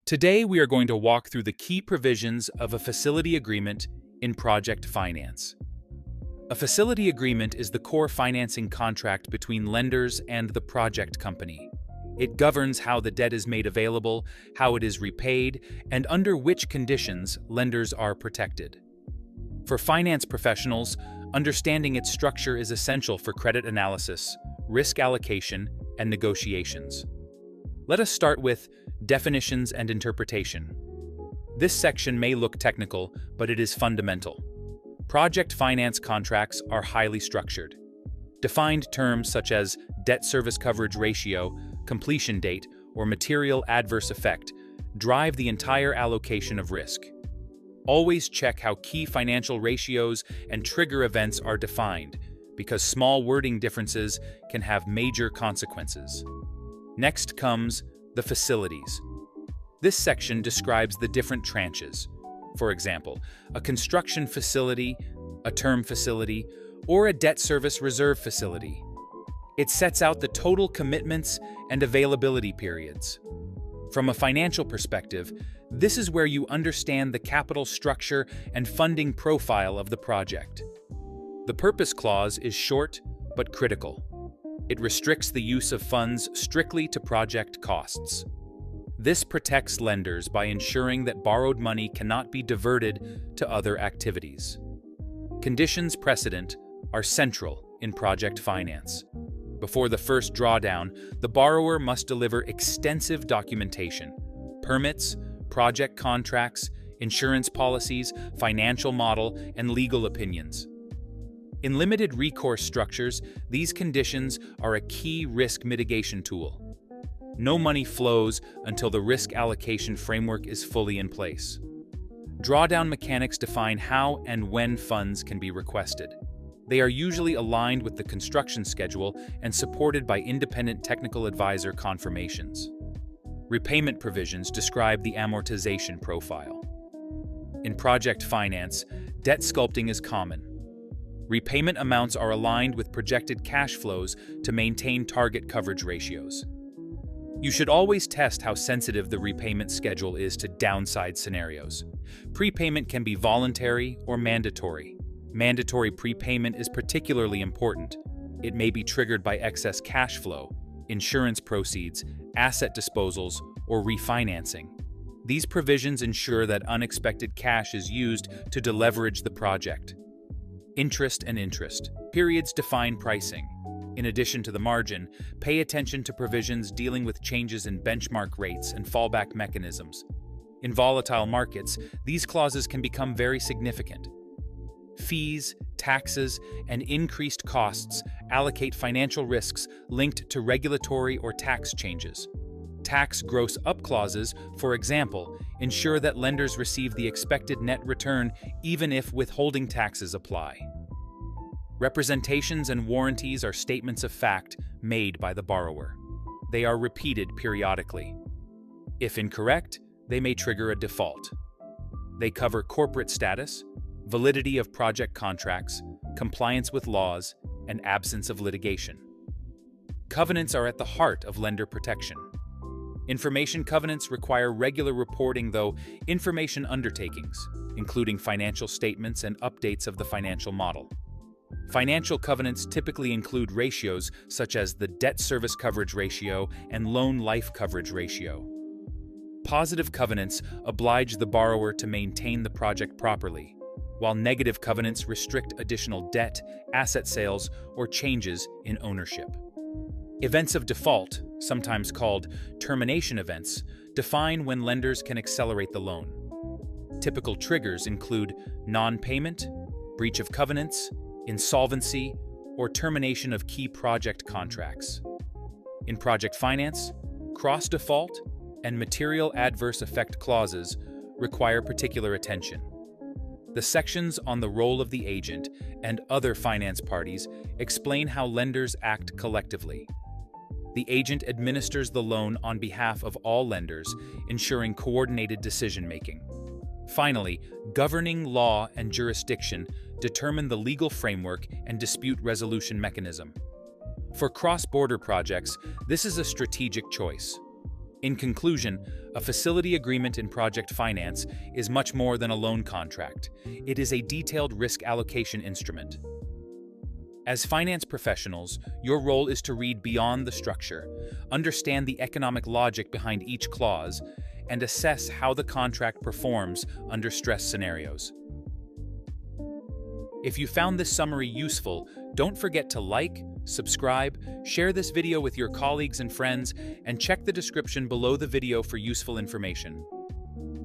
Today, we are going to walk through the key provisions of a facility agreement in project finance. A facility agreement is the core financing contract between lenders and the project company. It governs how the debt is made available, how it is repaid, and under which conditions lenders are protected. For finance professionals, understanding its structure is essential for credit analysis, risk allocation, and negotiations. Let us start with definitions and interpretation. This section may look technical, but it is fundamental. Project finance contracts are highly structured. Defined terms such as debt service coverage ratio, completion date, or material adverse effect drive the entire allocation of risk. Always check how key financial ratios and trigger events are defined, because small wording differences can have major consequences. Next comes the facilities. This section describes the different tranches. For example, a construction facility, a term facility, or a debt service reserve facility. It sets out the total commitments and availability periods. From a financial perspective, this is where you understand the capital structure and funding profile of the project. The purpose clause is short but critical. It restricts the use of funds strictly to project costs. This protects lenders by ensuring that borrowed money cannot be diverted to other activities. Conditions precedent are central in project finance. Before the first drawdown, the borrower must deliver extensive documentation: permits, project contracts, insurance policies, financial model, and legal opinions. In limited recourse structures, these conditions are a key risk mitigation tool. No money flows until the risk allocation framework is fully in place. Drawdown mechanics define how and when funds can be requested. They are usually aligned with the construction schedule and supported by independent technical advisor confirmations. Repayment provisions describe the amortization profile. In project finance, debt sculpting is common. Repayment amounts are aligned with projected cash flows to maintain target coverage ratios. You should always test how sensitive the repayment schedule is to downside scenarios. Prepayment can be voluntary or mandatory. Mandatory prepayment is particularly important. It may be triggered by excess cash flow, insurance proceeds, asset disposals, or refinancing. These provisions ensure that unexpected cash is used to deleverage the project. Interest and interest periods define pricing. In addition to the margin, pay attention to provisions dealing with changes in benchmark rates and fallback mechanisms. In volatile markets, these clauses can become very significant. Fees, taxes, and increased costs allocate financial risks linked to regulatory or tax changes. Tax gross-up clauses, for example, ensure that lenders receive the expected net return even if withholding taxes apply. Representations and warranties are statements of fact made by the borrower. They are repeated periodically. If incorrect, they may trigger a default. They cover corporate status, validity of project contracts, compliance with laws, and absence of litigation. Covenants are at the heart of lender protection. Information covenants require regular reporting, though information undertakings, including financial statements and updates of the financial model. Financial covenants typically include ratios such as the debt service coverage ratio and loan life coverage ratio. Positive covenants oblige the borrower to maintain the project properly, while negative covenants restrict additional debt, asset sales, or changes in ownership. Events of default, sometimes called termination events, define when lenders can accelerate the loan. Typical triggers include non-payment, breach of covenants, insolvency, or termination of key project contracts. In project finance, cross-default and material adverse effect clauses require particular attention. The sections on the role of the agent and other finance parties explain how lenders act collectively. The agent administers the loan on behalf of all lenders, ensuring coordinated decision-making. Finally, governing law and jurisdiction determine the legal framework and dispute resolution mechanism. For cross-border projects, this is a strategic choice. In conclusion, a facility agreement in project finance is much more than a loan contract. It is a detailed risk allocation instrument. As finance professionals, your role is to read beyond the structure, understand the economic logic behind each clause, and assess how the contract performs under stress scenarios. If you found this summary useful, don't forget to like, subscribe, share this video with your colleagues and friends, and check the description below the video for useful information.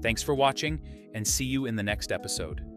Thanks for watching, and see you in the next episode.